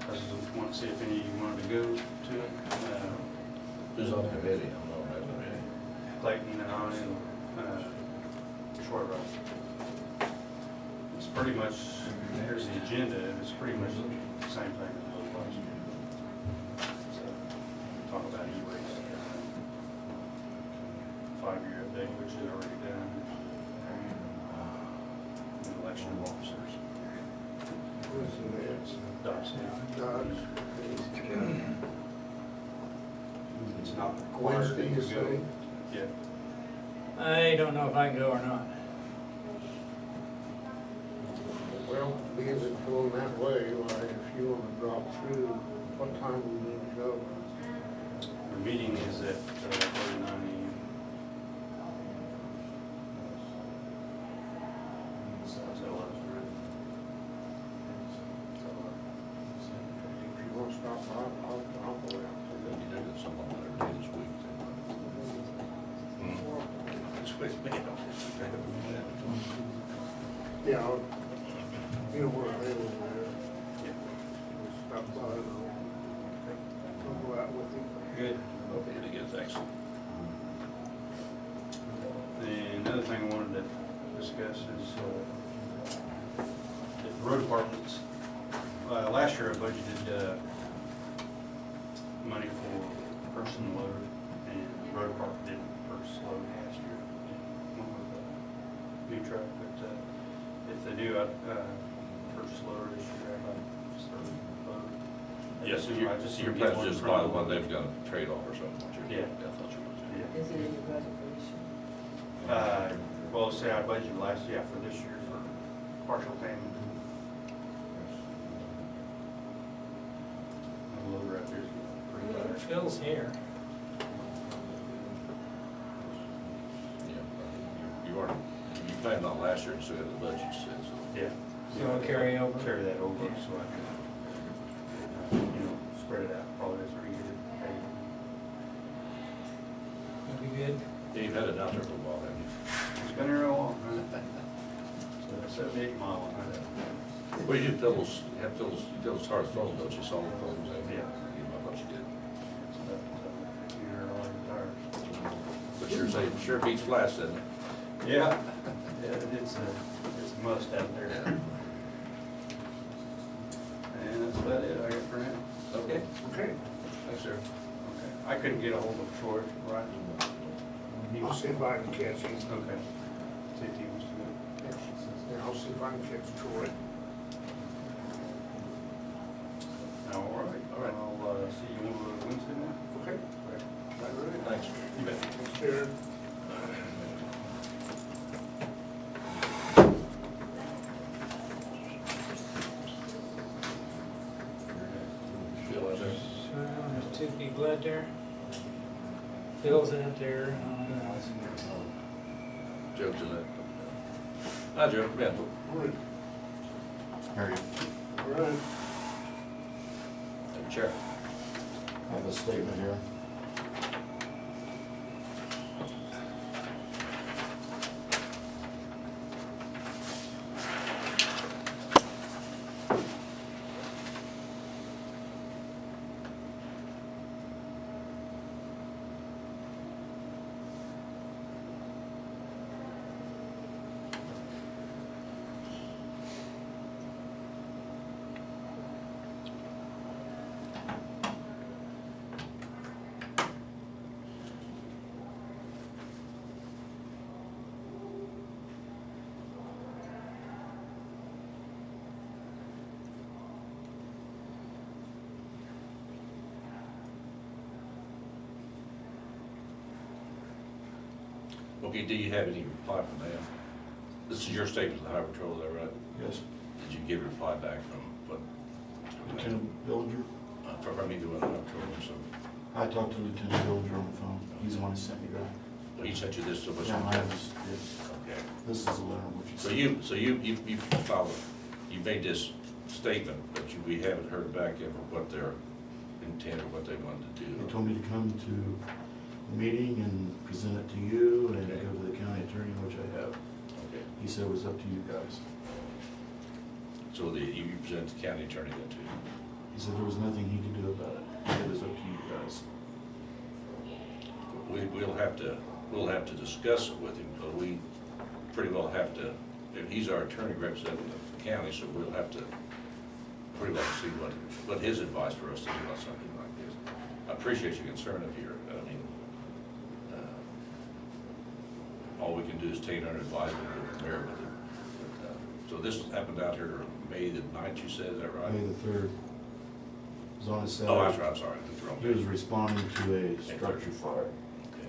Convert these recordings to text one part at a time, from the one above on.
I just want to see if any of you wanted to go to it. Who's on the committee? I'm on that committee. Clayton and I and Short Rock. It's pretty much, here's the agenda, and it's pretty much the same thing as it was last year. So, talk about e-waste. 5-year update, which is already done. And election of officers. Who's the next? Dodge. It's not required Wednesday, you to go. say? Yeah. I don't know if I can go or not. Well, being it's going that way, like if you wanna drop through, what time do we need to go? The meeting is at 39 a.m. If you wanna stop by, I'll go out. You did it some other day this week. This week's me. Yeah, you know where I live over there. Yeah. Stop by and I'll go out with you. Good. Pretty good, thanks. And another thing I wanted to discuss is the road departments. Last year I budgeted money for person load, and the road department didn't purchase load last year. Went with a new truck, but if they do purchase loader this year, I'd like to start load. Yes, your get plan one is just from buy the- the one they've got a trade off or something. Yeah. I thought you was. Yeah. Is it in your budget for this year? Well, say I budgeted last year for this year for partial payment. The loader out there is pretty bad. Phil's here. Yeah, you already, you planned on last year, so you had the budget set, so. Yeah. You wanna carry over? Carry that over so I can, spread it out, probably as we get it paid. That'd be good. Yeah, you've had it out there for a while, haven't you? It's been here a long time. So 78 mile. Well, you do Phil's, you fill his hard phone, don't you, solid phones? Yeah. I thought you did. It's about, you're all retired. But sure beats flats, doesn't it? Yeah. Yeah, it's a must out there. Yeah. And that's about it I got for now. Okay, Okay, thanks, sir. Okay. I couldn't get a hold of Troy, right? He I'll was, see if I can catch him. okay. See if he wants to go. Yeah, I'll see if I can catch Troy. All right. I'll see you on Wednesday night. Okay. Thanks. You bet. Thanks, Darren. Phil out there? So there's 2 people out there. Phil's out there. Joe's in it. Hi, Joe, come in. Morning. How are you? All right. Have a chair. I have a statement here. Okay, do you have any reply from them? This is your statement to the Highway Patrol, is that right? Yes. Did you give a reply back from what? Lieutenant Billinger? From either one of the Highway Patrol, so. I talked to Lieutenant Billinger on the phone. He's the one who sent me that. Well, he sent you this, so what's? Yeah, I was, yes. Okay. This is a letter which is. So you followed, you made this statement, but we haven't heard back ever what their intent or what they wanted to do. They told me to come to the meeting and present it to you and Okay. go to the county attorney, which I have. Okay. He said it was up to you guys. So you present the county attorney then too? He said there was nothing he could do about it. It was up to you guys. We'll have to discuss it with him, but we pretty well have to, if he's our attorney representing the county, so we'll have to pretty well see what his advice for us to do about something like this. I appreciate your concern of your, all we can do is take under advisement and go from there with it. But, so this happened out here May the 9th, you said, is that right? May the 3rd. It was on a Saturday. Oh, that's right, I'm sorry. That's wrong. He was responding to a structure fire. Okay.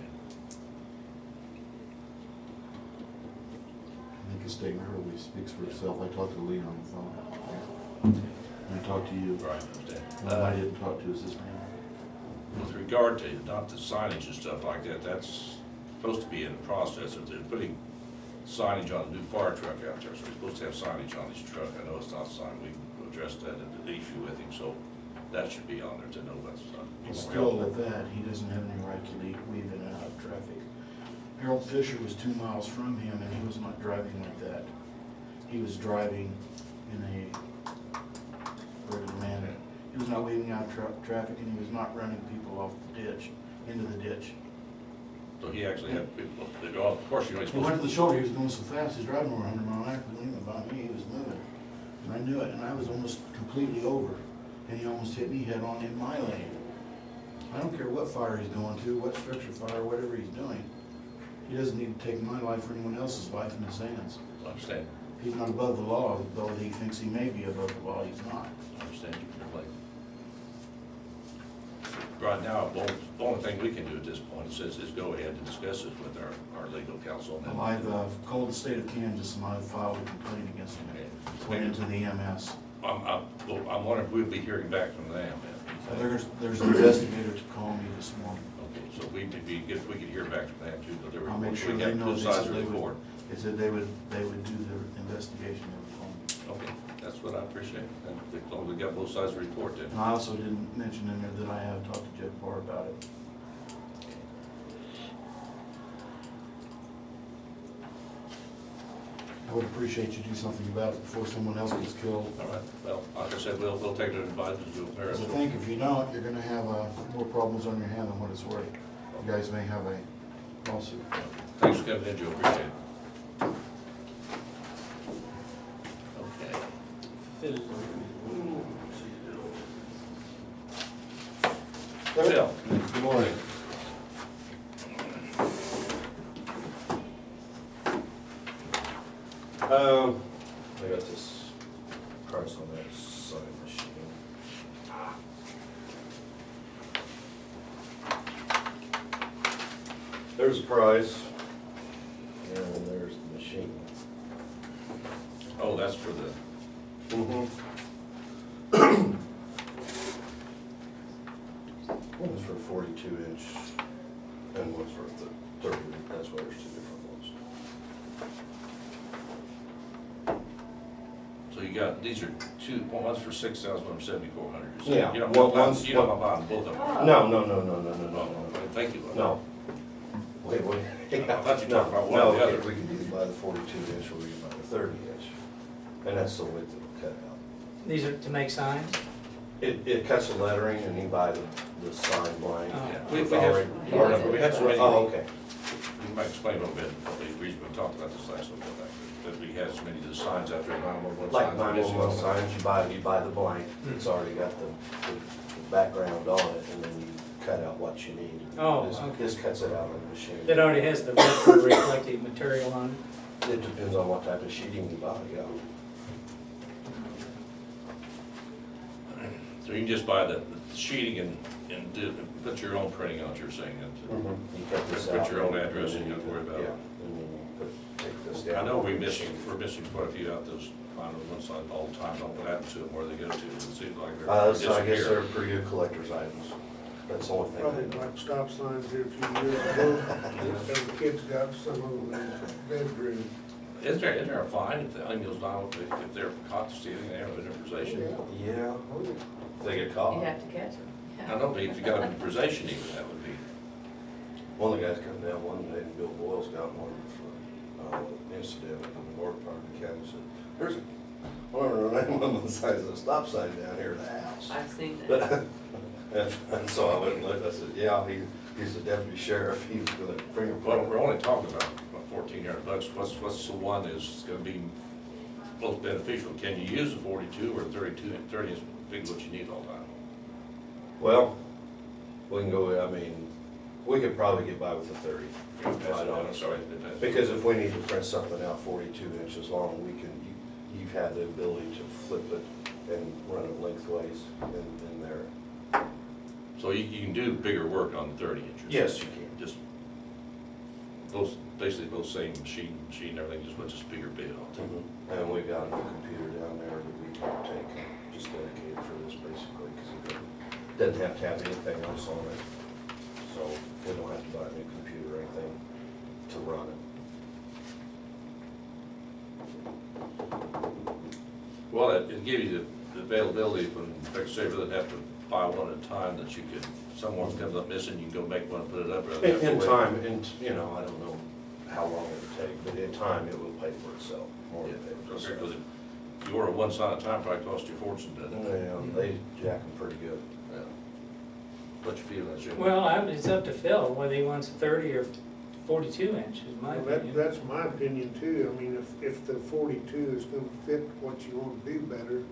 I think his statement really speaks for itself. I talked to Lee on the phone. And I talked to you. Right, I understand. The one I didn't talk to is this man. With regard to not the signage and stuff like that, that's supposed to be in the process. If they're putting signage on a new fire truck out there, so we're supposed to have signage on his truck. I know it's not signed, we addressed that at the issue with him, so that should be on there to know that's But still with that, he doesn't have any right to weave in and out of traffic. Harold Fisher was 2 miles from him and he was not driving like that. He was driving in a regular manner. He was not weaving out traffic and he was not running people off the ditch, into the ditch. So he actually had people, of course, you know, he's He supposed went to. to the shoulder, he was going so fast, he was driving over 100 mile an hour, couldn't even about me, he was moving. And I knew it, and I was almost completely over, and he almost hit me head on in my lane. I don't care what fire he's going to, what structure fire, whatever he's doing. He doesn't need to take my life or anyone else's life in his hands. I understand, He's not above the law, though he thinks he may be above the law, he's not. I understand you completely. Right now, the only thing we can do at this point is go ahead and discuss this with our legal counsel. Well, I've called the state of Kansas and I've filed a complaint against him. Went into the EMS. I'm wondering if we'll be hearing back from them. There's an investigator to call me this morning. Okay, so it'd be good if we could hear back from them too, but I'll make sure we they have know. two sides of the report. They said they would do the investigation every time. Okay, that's what I appreciate, and as long as we got both sides of the report then. And I also didn't mention in there that I have talked to Jeff Barr about it. I would appreciate you do something about it before someone else gets killed. All right, well, like I said, we'll take the advice and do it there. Because I think if you don't, you're gonna have more problems on your hand than what it's worth. You guys may have a lawsuit. Thanks for coming in, Joe, appreciate it. Okay. Phil. Good morning. I got this price on that sewing machine. There's a price, and there's the machine. Oh, that's for the, One's for 42-inch, and one's for the 30. That's why there's two different ones. so you got, these are two, one's for 6,000, one's 7,400. Yeah, You don't well, want one's- you don't want both of them. No. Thank you. No. Wait. I thought you were talking about one No, or the other. we can either buy the 42-inch or we can buy the 30-inch, and that's the width it'll cut out. These are to make signs? It cuts the lettering, and you buy the sign blank. Oh. Yeah, It's we have, already- we had some. Oh, okay. You might explain a little bit, the reason we talked about this last little bit, that we had so many of the signs out there, 911 signs. Like 911 signs, you buy the blank, it's already got the background on it, and then you cut out what you need. Oh, This- okay. This cuts it out on the machine. That already has the reflective material on it? It depends on what type of sheeting you buy, yeah. So you can just buy the sheeting and put your own printing on it, you're saying that. You cut this Put out. your own address and you don't worry about it. Yeah, and then you take this down. I know we're missing quite a few out those 911 signs all the time, don't know what happened to them, where they go to, it seems like they're So I guess they're disappearing. pretty good collector's items. That's the only thing. Probably like stop signs here a few years ago, and the kids got some of them in the bedroom. Is there a fine if the onion goes down, if they're caught stealing, they have an improvisation? Yeah, if they get You caught. have to catch them. I don't know, but if you got an improvisation even, that would be, One of the guys come down one day, and Bill Boyle's got one for incident in the north part of the county. Said, wonder the name on the side of the stop sign down here in the house. I've seen that. And so I went and looked, I said, yeah, he's the deputy sheriff, he's gonna bring a Well, we're only talking about $1,400. What's the one that's gonna be most beneficial? Can you use a 42 or 32, 30 is big what you need all the time? Well, we can go, I mean, we could probably get by with a 30, quite honestly. Sorry, it depends. Because if we need to print something out 42 inches long, we can, you've had the ability to flip it and run it lengthways in there. So you can do bigger work on the 30 inches? Yes, you can. Just, those, basically both same machine, everything, just bigger bit on top. And we've got a computer down there that we can take, just dedicated for this basically, because it doesn't have to have anything else on it. So we don't have to buy a new computer or anything to run it. Well, it'd give you the availability when, like I say, rather than have to buy one at a time, that you could, someone comes up missing, you can go make one and put it up. Rather than have to In wait. time, you know, I don't know how long it'll take, but in time, it will pay for itself, more than pay for Okay, itself. 'cause if you order one sign at a time, probably cost you a fortune, doesn't it? Yeah, they jack them pretty good. Yeah. What you feel, that's it? Well, it's up to Phil, whether he wants a 30 or 42 inch, is my Well, opinion. that's my opinion too. I mean, if the 42 is gonna fit what you wanna do better,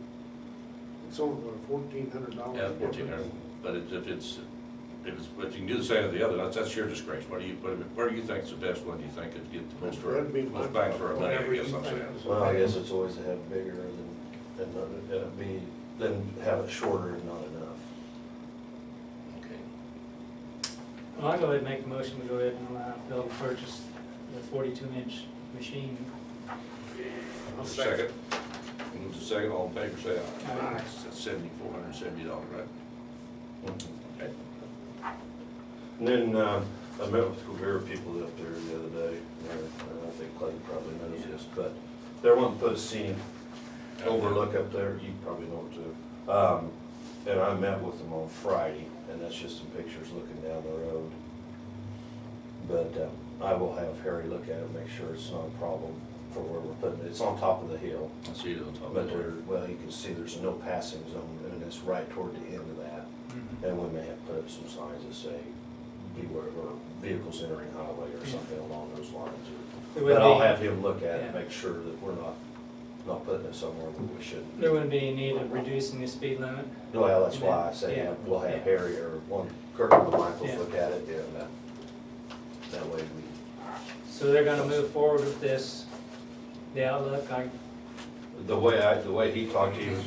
it's only what, $1,400? Yeah, 1,400, but but you can do the same as the other, that's your discretion. Where do you think's the best one? Do you think it'd get the most That'd be my most bang for our money, I whatever guess you I'm think saying. is Well, I guess it's always a head bigger than have it shorter and not enough. Okay. Well, I'll go ahead and make the motion, we go ahead and allow Phil to purchase the 42 inch machine. I'll Second. Move to second, all in favor, say aye. Aye. That's $7,470, right? Okay. And then, I met with Rivera people up there the other day, and I think Clay probably knows this, but they're wanting to put a scenic overlook up there, you probably know it too. And I met with them on Friday, and that's just some pictures looking down the road. But, I will have Harry look at it, make sure it's not a problem for where we're putting it. It's on top of the hill. I see it on top But of there, it. well, you can see there's a no passing zone, and it's right toward the end of that. And we may have put up some signs that say, beware, or vehicles entering highway, or something along those lines. There would But I'll be- have him look at it, Yeah. make sure that we're not putting it somewhere that we shouldn't. There wouldn't be any need of reducing the speed limit. Well, that's why I say, Yeah. we'll have Yeah. Harry or one, Kirk and Michaels Yeah. look at it, and that way we. So they're gonna move forward with this, the outlook, The way he talked, he was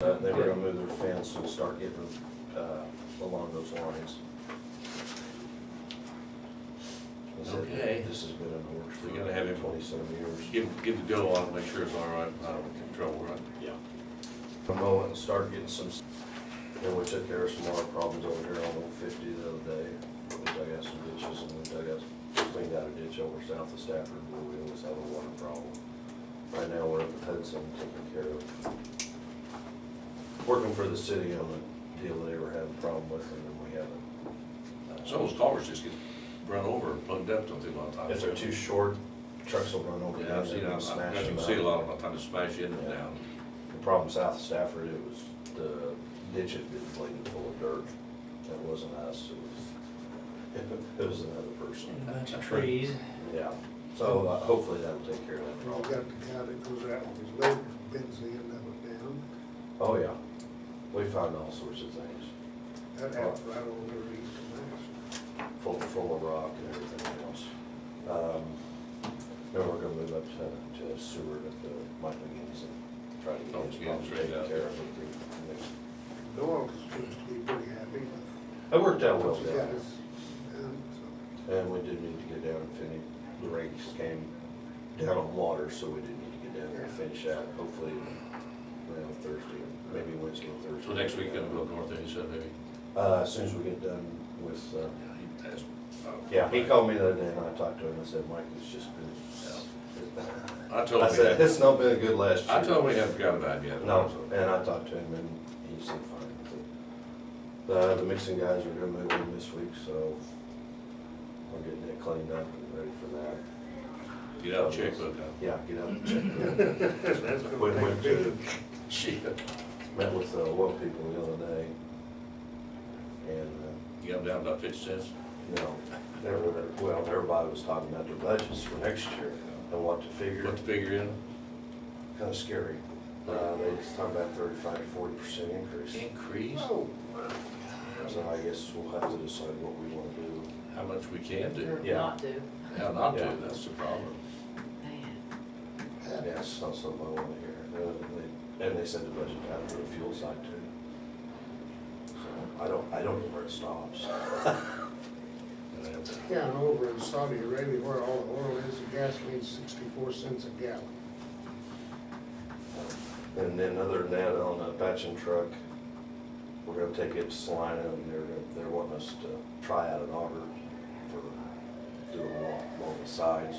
gonna, they were gonna move their fence and start getting, along those lines. He said, Okay. This has been in the works We gotta have him- for 27 years. Give the go on, make sure it's all right, not in trouble, right? Yeah. Mow it and start getting some, and we took care of some water problems over here on Old 50 the other day. We dug out some ditches and we cleaned out a ditch over south of Stafford where we always have a water problem. Right now, we're up at Hudson taking care of, working for the city on a deal that they were having a problem with, and then we haven't. Some of those culverts just get run over and plugged up, don't they, a lot of times? If they're too short, trucks will run over Yeah, them I've seen, and I've smash got them to see a out. lot of them, I time to smash in and Yeah. down. The problem south of Stafford, it was the ditch had been bleeding full of dirt. That wasn't us, it was another person. and a bunch of trees. Yeah, so hopefully that'll take care of that We problem. got the guy that goes out with his leg, bends the end of it down. Oh, yeah, we found all sorts of things, That happens right over there east of Mass. full of rock and everything else. Then we're gonna move up to Seward at the Mike McGinnis and try to Oh, get his yeah, problem straight taken out. care of. Noel seems to be pretty happy with It worked out well what he got down us done, so. there. And we do need to get down and finish, the rakes came down on water, so we do need to get down there and finish that, hopefully, Thursday, maybe Wednesday or Thursday. So next week, gonna go up north, then you said, maybe? As soon as we get done with, Yeah, he asked. yeah, he called me the other day and I talked to him, I said, Mike, it's just been. I told I him, said, it's not been a good last year. I told him we hadn't forgotten about him yet. No, and I talked to him and he seemed fine with it. The mixing guys are gonna move in this week, so we're getting it cleaned up and ready for that. Get out a checkbook, huh? Yeah, get out and check. That's gonna Wait, take wait, big. Shit. Met with oil people the other day, and, You got them down about 50 cents? no, they were, well, everybody was talking about their budgets for next year and what to figure. What to figure in? Kind of scary. They just talked about 35 to 40% increase. Increase? Oh, So I guess we'll have to decide what we want to do. How much we can do? Or Yeah. not do. How not to, Yeah. that's the problem. Man. Yeah, it's not something I want to hear. And they said the budget out for the fuel side too. So I don't know where it stops. yeah, and over in Saudi Arabia where all the oil is, the gasoline's 64 cents a gallon. And then other than that, on the batching truck, we're gonna take it to Salina, and they're wanting us to try out an auger for doing along the sides.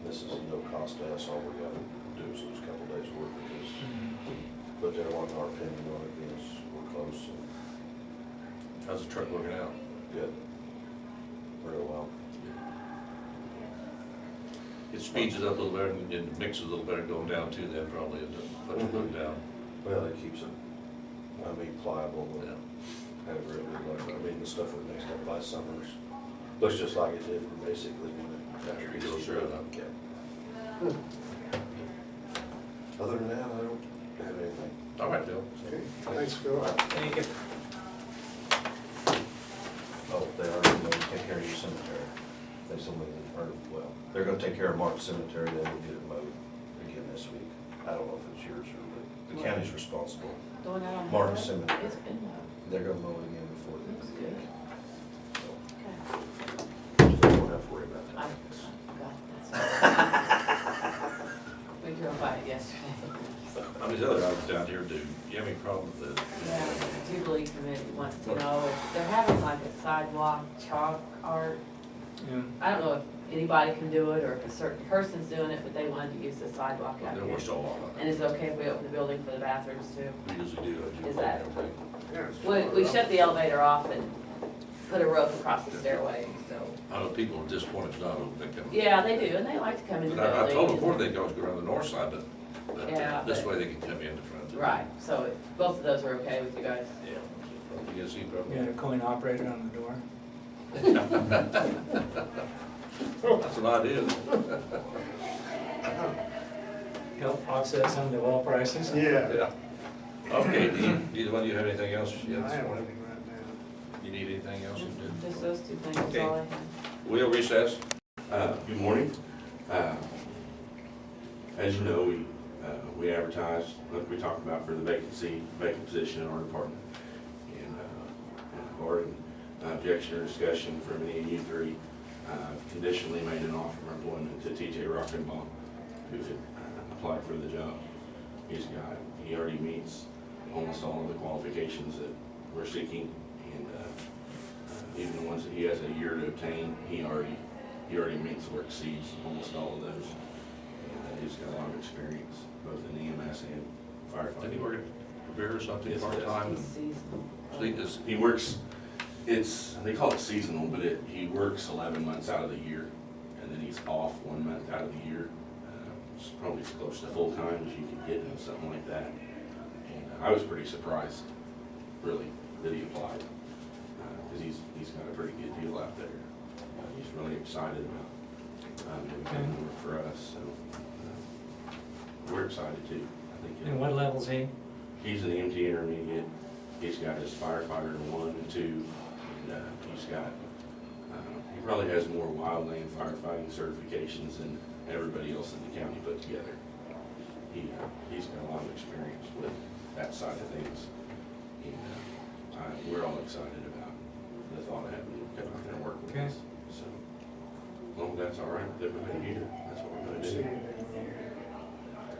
This is a no cost to us, all we gotta do is lose a couple days' work because, but they're wanting our opinion on it because we're close and How's the truck working out? good, real well. It speeds it up a little better and mixes a little better going down too, then probably, it doesn't much going down. Well, it keeps it, pliable Yeah. and have it really like, I mean, the stuff we mixed up last summer's, looks just like it did basically when it. After it goes through, huh? Yeah. Other than that, I don't have anything. All right, Bill. Okay, thanks, Phil. Thank you. Oh, they are going to take care of your cemetery. They told me, or, well, they're gonna take care of Mark's cemetery, they will get it mowed again this week. I don't know if it's yours or the county's responsible. The one out on Mark's Highway? cemetery. It's been mowed. They're gonna mow it again before the end Looks of the good. week. Okay. So you won't have to worry about I that. got that. We drove by it yesterday. How many other items down here do you have any problem with the? Yeah, the Jubilee Committee wants to know if they're having like a sidewalk chalk art. Yeah. I don't know if anybody can do it or if a certain person's doing it, but they wanted to use the sidewalk out Then here. we're still on And is it okay if we open the building for the bathrooms too? We usually do. Is that- everything. Yeah, We shut the elevator off and put a rope across the stairway, so. I know people are disappointed it's not open, they come. Yeah, they do, and they like to come in the But building. I told them before they could always go around the north side, but Yeah, this but- way they can come in the front. Right, so if both of those are okay with you guys? Yeah. You guys see a problem? We got a coin operator on the door. That's an idea. Help offset some of the oil prices. Yeah. Yeah. Okay, either one of you have anything else? I Yes. have one right now. You need anything else? You do? Just those two things, Okay. that's all I have. We'll recess. Good morning. As you know, we advertised, like we talked about, for the vacant position in our department. And barring objection or discussion from any of you three, conditionally made an offer of employment to TJ Rockenbaugh, who had applied for the job. He already meets almost all of the qualifications that we're seeking, and even the ones that he has a year to obtain, he already meets or exceeds almost all of those. And he's got a lot of experience, both in EMS and firefighting. Did he work at Beer or something Yes, part-time? He's seasonal. He works, they call it seasonal, but he works 11 months out of the year, and then he's off 1 month out of the year. It's probably as close to full-time as you could get in something like that. And I was pretty surprised, really, that he applied, because he's got a pretty good deal out there. He's really excited about him coming to work for us, so we're excited too. I think And what level's he? he's an EMT intermediate. He's got his firefighter 1 and 2, and he's got, he probably has more wildland firefighting certifications than everybody else in the county put together. He's got a lot of experience with that side of things. And we're all excited about the thought of having him come out there and work with Okay. us. So, as long as that's all right with everybody here, that's what we're gonna See do. anything here?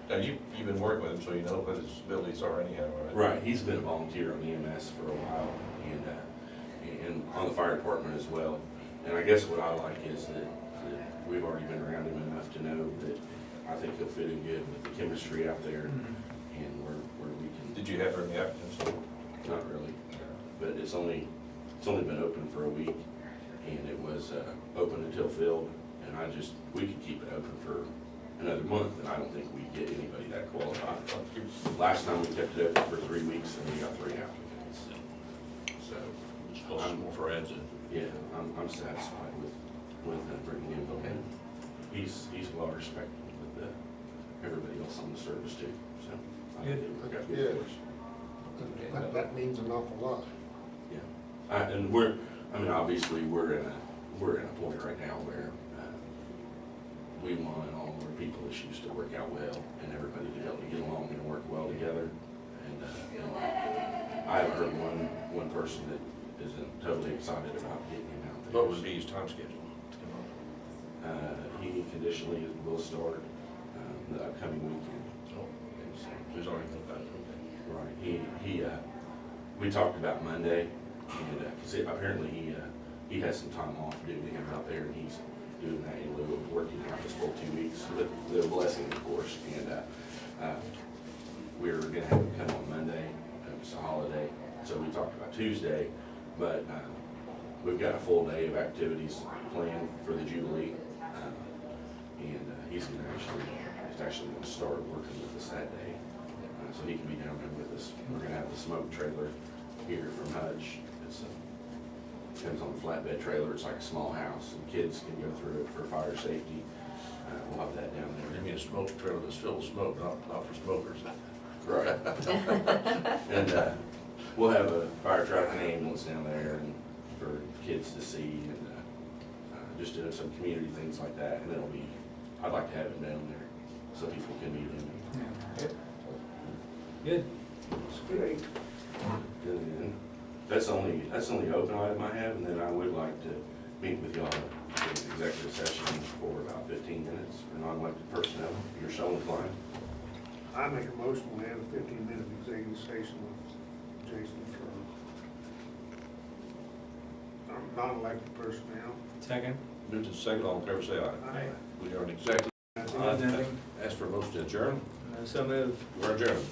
Now, you've been working with him, so you know what his abilities are anyhow, right? Right, he's been a volunteer on EMS for a while, and on the fire department as well. And I guess what I like is that we've already been around him enough to know that I think he'll fit in good with the chemistry out there, and where we can. Did you have her in the applicants? Not really, but it's only been open for a week, and it was open until filled, and we could keep it open for another month, and I don't think we'd get anybody that qualified. Last time we kept it open for 3 weeks, and we got 3 applicants. So, Just call some more friends and. yeah, I'm satisfied with bringing him in. He's well respected with everybody else on the service too, so. I think it'll work out good for us. That means an awful lot. Yeah, and obviously, we're in a point right now where we want all our people issues to work out well and everybody to be able to get along and work well together. And I haven't heard one person that isn't totally excited about getting him out there. What would be his time schedule? He conditionally will start the upcoming weekend. Oh, So, who's already think about it? Okay. right, we talked about Monday, and, cause apparently he has some time off due to him out there, and he's doing that in lieu of working out this full 2 weeks, with the blessing, of course, and, we're gonna have him come on Monday, it's a holiday, so we talked about Tuesday, but, we've got a full day of activities planned for the Jubilee, and, he's actually gonna start working with us that day, so he can be down there with us. We're gonna have the smoke trailer here from Hutch. It's comes on a flatbed trailer. It's like a small house, and kids can go through it for fire safety. We'll have that down I there. mean, a smoke trailer that's filled with smoke, not for smokers. Right. And we'll have a fire truck and ambulance down there, and for kids to see, and just doing some community things like that. And I'd like to have it down there so people can meet him. Good. It's great. And then, that's the only open item I have, and then I would like to meet with y'all in executive session for about 15 minutes for non-elected personnel, if you're so inclined. I make a motion, we have a 15-minute executive session with Jason for non-elected personnel. Second. Moved to second, all in favor, say aye. Aye. We are in executive. That's Nothing. Ask for a motion to adjourn. So moved. We're adjourned.